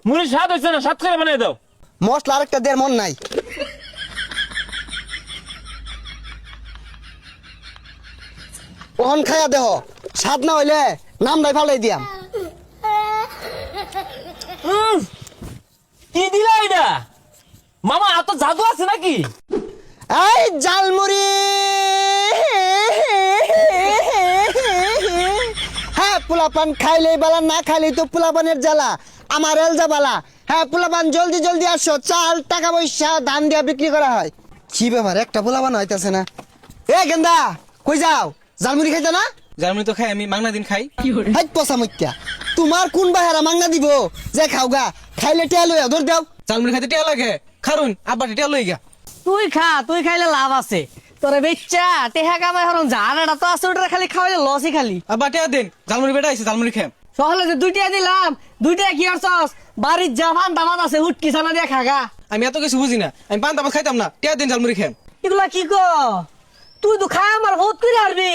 মুড়ি স্বাদ হইছে না, স্বাদ করে বানাই দাও। মশলা আরেকটা দেড় মন নাই। ওহন খায়া দেহ, স্বাদ না হইলে নাম নাই ফালাই দিয়াম। কি দিলা এটা? মামা এত জাদু আছে নাকি? এই জালমুড়ি, হ্যাঁ পোলাপান খাইলেই বালা, না খাইলেই তো পোলাপানের জ্বালা। আমার এলজা বালা। হ্যাঁ পোলাপান জলদি জলদি আসো, চাল টাকা পয়সা ধান দিয়া বিক্রি করা হয়। কি ব্যাপার, একটা পোলাপান হইতাছে না। এ গেন্দা কই যাও? জালমুড়ি খাইতে না? জার্মানি তো খাই, আমি মাংনা দিন খাই। হাই পচা মত্যা, তোমার কোন বাহারা মাংনা দিব যে খাওগা? খাইলে টেয়া লইয়া ধর দাও। জার্মানি খাইতে টিয়া লাগে, খারুন আব্বা টিয়া লই গা। তুই খা, তুই খাইলে লাভ আছে। তোরে বেচ্চা টেহা কামাই হরণ জানাটা তো আছে, ওটা খালি খাওয়াইলে লসই খালি। আব্বা টিয়া দিন, জার্মানি বেটা আইছে, জার্মানি খাম। সহলে যে দুইটা দিলাম, দুইটা কি করছস? বাড়ির যা ফান দামাত আছে হুটকি ছানা দিয়ে খাগা। আমি এত কিছু বুঝি না, আমি পান্তা ভাত খাইতাম না, টিয়া দিন জার্মানি খাম। এগুলা কি ক? তুই তো খায় আমার বহুত করে হারবি।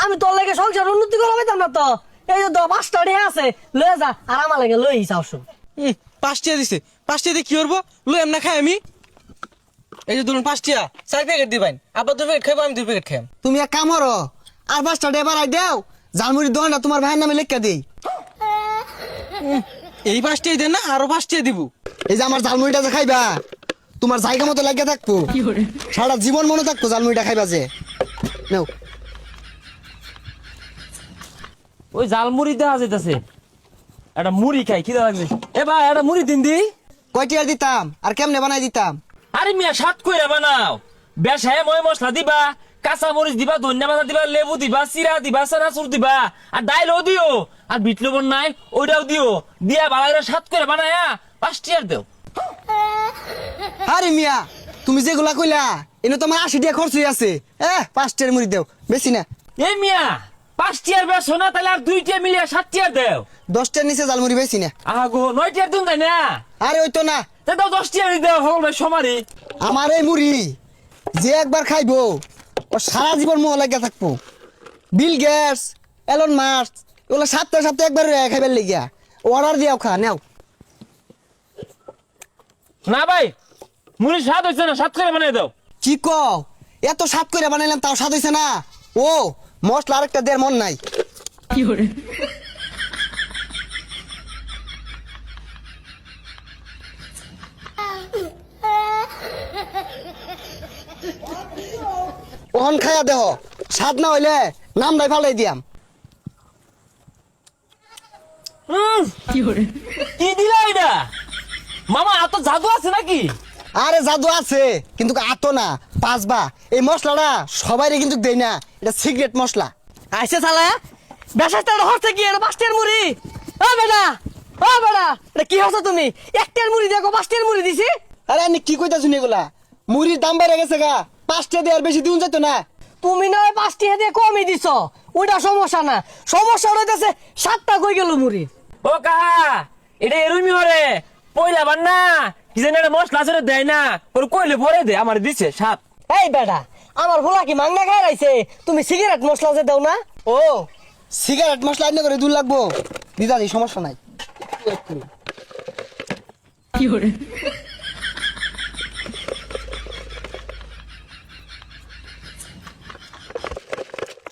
আমি তোর লাগে সংসার উন্নতি করা পাইতাম না তো। এই যে 5টা টেহা আছে, লয়ে যা আর আমার লাগে লই যাও শুন। 5 টিয়া দিছে, 5 টিয়া দিয়ে কি করবো? লই এমনা খাই আমি। এই যে ধরুন 5 টিয়া 4 প্যাকেট দিবেন, আব্বা 2 প্যাকেট খাইবো, আমি 2 প্যাকেট খাম। তুমি এক কাম করো, আর 5টা ডে বাড়াই দেও, জালমুড়ির দোকানটা তোমার ভাইয়ের নামে লেখা দেই। এই 5 টিয়া দেন না, আরো 5 টিয়া দিব। এই যে আমার জালমুড়িটা যে খাইবা, তোমার জায়গা মতো লাগিয়ে থাকবো, সারা জীবন মনে থাকবো জালমুড়িটা খাইবা যে। নাও। ওই জাল মুড়ি দেওয়া যাইতেছে, একটা মুড়ি খাই, খিদা লাগছে। এ ভাই একটা মুড়ি দিন দি। কয়টি আর দিতাম আর কেমনে বানাই দিতাম? আরে মিয়া স্বাদ কইরা বানাও। বেশায় ময় মশলা দিবা, কাঁচা মরিচ দিবা, ধনিয়া পাতা দিবা, লেবু দিবা, চিরা দিবা, চানাচুর দিবা, আর ডাইলও দিও, আর বিট লবণ নাই ওইটাও দিও, দিয়া বালাইরা স্বাদ করে বানায়া 5 টিয়ার দেও। আরে মিয়া, তুমি যেগুলা কইলা এনে তোমার 80 টাকা খরচ হয়ে আছে। 5টার মুড়ি দেও, বেশি না। এ মিয়া 5 টিয়ার বেশো না, তাহলে আর 2 টিয়া মিলিয়ে 7 টিয়ার দেও। 10টার নিচে জালমুড়ি বেশি না। আগো 9 টিয়ার দিন তাই না? আরে ওই তো না, তা দাও 10 টিয়ারই দেও, হল ভাই সমারই। আমার এই মুড়ি যে একবার খাইবো ও সারা জীবন মোহ লাগিয়া থাকবো। বিল গেটস, এলন মাস্ক ওগুলো সপ্তাহে সপ্তাহে একবার খাইবার লেগিয়া অর্ডার দিয়াও খা নেও। না ভাই মুড়ি স্বাদ হইছে না, স্বাদ করে বানাই দাও। কি কও? এত স্বাদ করে বানাইলাম তাও স্বাদ হইছে না? ও মশলা আরেকটা দেড় মন নাই। ওহন খায়া দেহ, স্বাদ না হইলে নাম নাই ফালাই দিয়াম। কি দিলা এটা? মামা এত জাদু আছে নাকি? আরে জাদু আছে, কিন্তু আতো না পাঁচবা। এই মশলাটা সবাইরে কিন্তু দেই না, এটা সিক্রেট মশলা। আইসে শালা, বেশাটা হচ্ছে কি? এটা 5টার মুড়ি। ও বেটা, ও বেটা, এটা কি হচ্ছে তুমি? 1টার মুড়ি দেখো 5টার মুড়ি দিছি। আরে আমি কি কইতাছ এগুলা? মুড়ির দাম বেড়ে গেছে গা, 5টা দিয়ে আর বেশি দিন যেত না। তুমি না 5টি দিয়ে কমই দিছ, ওইটা সমস্যা না। সমস্যা হইতেছে 7টা কই গেল মুড়ি। ও কাহা এটা এরুমি হরে পয়লা বান না, কি জানি একটা মশলা আছে দেয় না, ওর কইলে ভরে দে, আমার দিছে সাত। এই বেটা, আমার ভোলা কি মাংনা খাই রাইছে? তুমি সিগারেট মশলা যে দাও না? ও সিগারেট মশলা এনে করে দূর লাগবো, দিদানি সমস্যা নাই।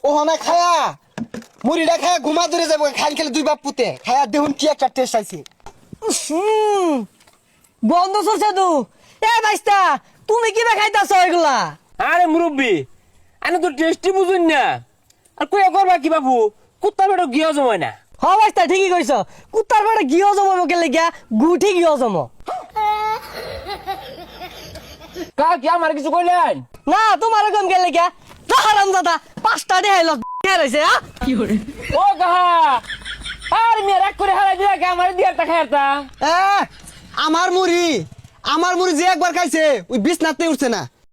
ও না খায়া মুড়িটা খায়া ঘুমা ধরে যাবো, খান খেলে 2 বাপ পুতে খায়া দেখুন কি একটা টেস্ট আইছে। বন্ধ চলছে তু। এ ভাইস্তা, তুমি কি খাইতাছ এগুলা? আরে মুরব্বি আমি তো টেস্টি বুঝুন না, আর কইয়া করবা কি বাবু? কুত্তা বেটো গিয়া জমায় না। হ ভাইস্তা ঠিকই কইছ, কুত্তার পেটে গিয়ে জমো কে লেগিয়া গুঠি গিয়ে জমো। কা কি আমার কিছু কইলেন না তোমার কম কে লেগিয়া হারাম দাদা 5টা দেখাইল রয়েছে। ও কাহা আর মেয়ে রাগ করে হারাই দিলা, আমার দিয়ে একটা খাইতা। আমার মুড়ি যে একবার খাইছে ওই বিছনাতে উঠছে না।